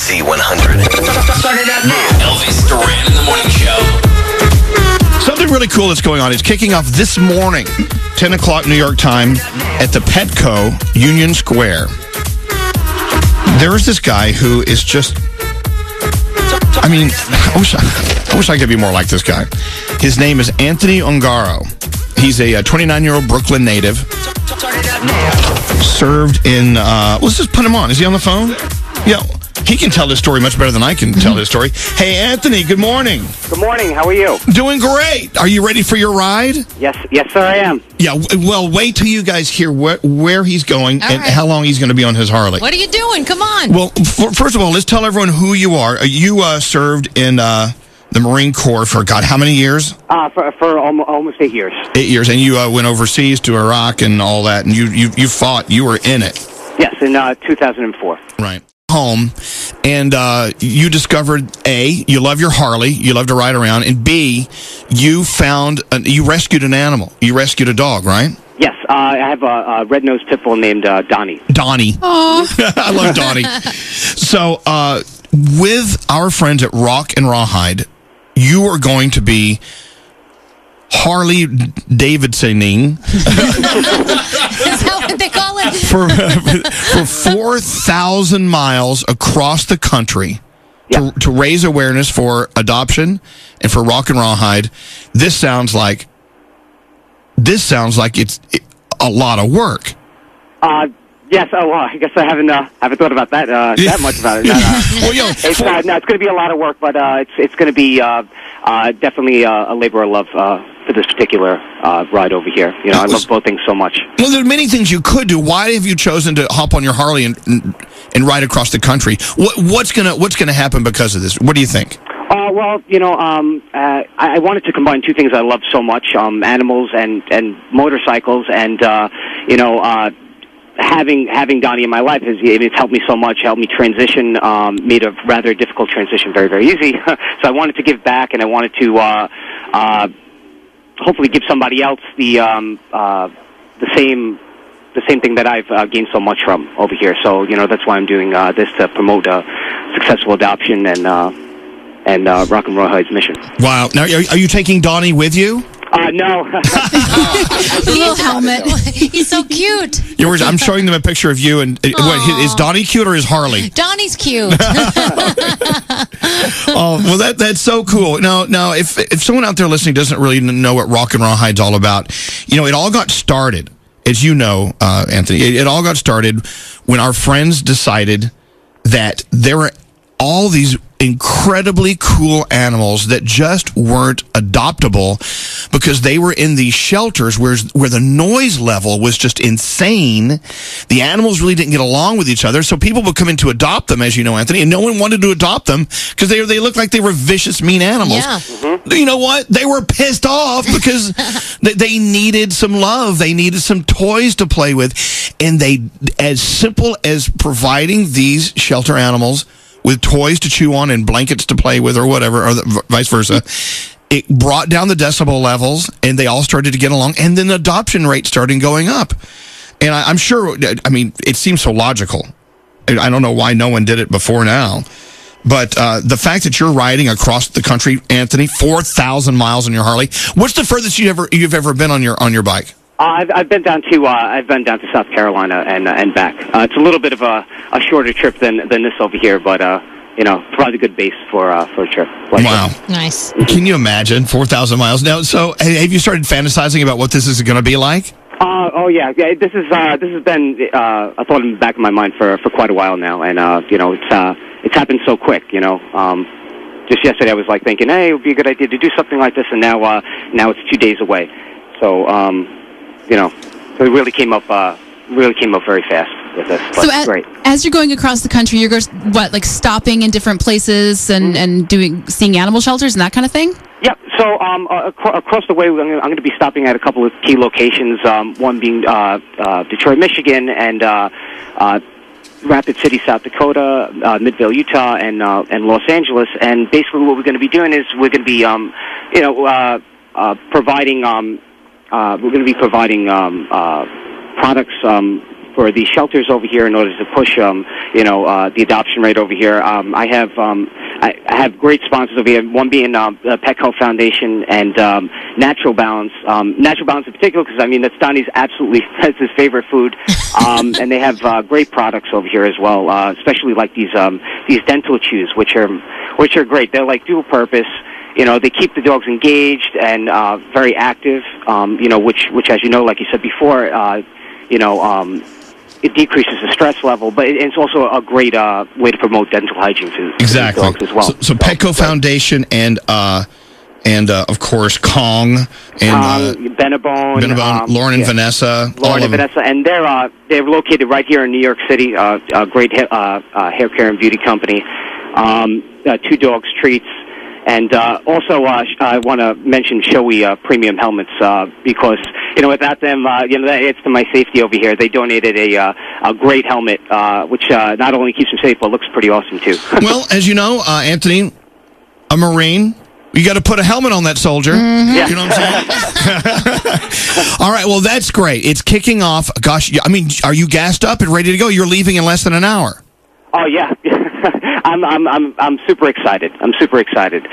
Z100. Start it out now. Elvis, Duran in the morning show. Something really cool that's going on. It's kicking off this morning, 10 o'clock New York time, at the Petco Union Square. There is this guy who is just... I mean, I wish I could be more like this guy. His name is Anthony Ungaro. He's a 29-year-old Brooklyn native. Served in... let's just put him on. Is he on the phone? Yeah. He can tell this story much better than I can tell this story. Hey, Anthony, good morning. Good morning. How are you? Doing great. Are you ready for your ride? Yes, sir, I am. Yeah, well, wait till you guys hear where he's going and how long he's going to be on his Harley. What are you doing? Come on. Well, first of all, let's tell everyone who you are. You served in the Marine Corps for, God, how many years? For almost 8 years. 8 years, and you went overseas to Iraq and all that, and you fought. You were in it. Yes, in 2004. Right. Home, and you discovered A, you love your Harley, you love to ride around, and B, you rescued an animal. You rescued a dog, right? Yes, I have a red-nosed pit bull named Donnie. Donnie. Aww. I love Donnie. So, with our friends at Rock and Rawhide, you are going to be Harley Davidsoning. Is that what they call it? for 4,000 miles across the country to raise awareness for adoption and for Rock and Rawhide. This sounds like it's a lot of work. Yes. Oh, well, I guess I haven't thought about that that much about it. Well, it's going to be a lot of work, but it's going to be definitely a labor of love for this particular ride over here. You know, I love both things so much. Well, there are many things you could do. Why have you chosen to hop on your Harley and ride across the country? What's gonna happen because of this? What do you think? Well, you know, I wanted to combine two things I love so much: animals and motorcycles, and you know. Having Donnie in my life it's helped me so much, helped me transition, made a rather difficult transition very, very easy. So I wanted to give back, and I wanted to hopefully give somebody else the same thing that I've gained so much from over here. So you know that's why I'm doing this, to promote successful adoption and Rock and Rawhide's mission. Wow! Now, are you taking Donnie with you? No. The little helmet. He's so cute. I'm showing them a picture of you, and is Donnie cute or is Harley? Donnie's cute. Oh, well, that's so cool. Now, if someone out there listening doesn't really know what Rock and Rawhide's all about, you know, it all got started, as you know, Anthony. It all got started when our friends decided that there were all these incredibly cool animals that just weren't adoptable because they were in these shelters where the noise level was just insane. The animals really didn't get along with each other, so people would come in to adopt them, as you know, Anthony, and no one wanted to adopt them because they looked like they were vicious, mean animals. Yeah. Mm-hmm. You know what? They were pissed off because they needed some love. They needed some toys to play with, and as simple as providing these shelter animals with toys to chew on and blankets to play with or whatever, or vice versa, it brought down the decibel levels, and they all started to get along, and then the adoption rate started going up. And I'm sure, I mean, it seems so logical. I don't know why no one did it before now. But the fact that you're riding across the country, Anthony, 4,000 miles on your Harley, what's the furthest you've ever been on your bike? I've been down to South Carolina and back. It's a little bit of a shorter trip than this over here, but you know, probably a good base for a trip. Wow, nice. Can you imagine 4,000 miles now? So, have you started fantasizing about what this is going to be like? Oh yeah. This has been a thought in the back of my mind for quite a while now, and you know, it's happened so quick. You know, just yesterday I was like thinking, hey, it would be a good idea to do something like this, and now it's 2 days away. So. You know, so it really came up very fast with this. But so great. As you're going across the country, you're like stopping in different places and seeing animal shelters and that kind of thing? Yeah. So across the way, I'm going to be stopping at a couple of key locations. One being Detroit, Michigan, and Rapid City, South Dakota, Midvale, Utah, and Los Angeles. And basically, what we're going to be doing is we're going to be providing. We're going to be providing products for the shelters over here in order to push, the adoption rate over here. I have great sponsors over here. One being the Petco Foundation and Natural Balance. Natural Balance in particular, because that's Donnie's that's his favorite food. And they have great products over here as well, especially like these dental chews, which are great. They're like dual purpose. They keep the dogs engaged and very active. Which as you know, like you said before, it decreases the stress level, but it's also a great way to promote dental hygiene for exactly. dogs as well. So Petco Foundation and of course Kong and Benebone, Lauren and Vanessa, and they're located right here in New York City. A great hair care and beauty company. 2 Dogs Treats. And also, I want to mention Shoei premium helmets because without them, it's to my safety over here. They donated a great helmet, which not only keeps them safe but looks pretty awesome too. Well, as you know, Anthony, a Marine. You got to put a helmet on that soldier. Mm-hmm. Yeah. You know what I'm saying? All right. Well, that's great. It's kicking off. Gosh, are you gassed up and ready to go? You're leaving in less than an hour. Oh yeah, I'm super excited. I'm super excited.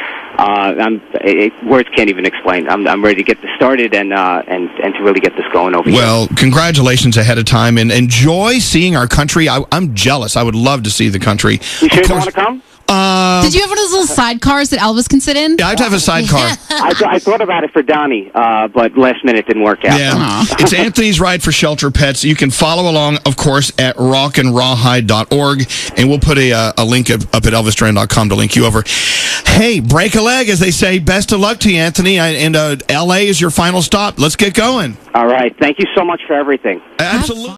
Words can't even explain. I'm ready to get this started and to really get this going over here. Well, congratulations ahead of time and enjoy seeing our country. I'm jealous. I would love to see the country. You sure you want to come? Did you have one of those little sidecars that Elvis can sit in? Yeah, I have to have a sidecar. I thought about it for Donnie, but last minute didn't work out. Yeah. It's Anthony's Ride for Shelter Pets. You can follow along, of course, at rockandrawhide.org, and we'll put a link up at elvisduran.com to link you over. Hey, break a leg, as they say. Best of luck to you, Anthony, and L.A. is your final stop. Let's get going. All right. Thank you so much for everything. Absolutely.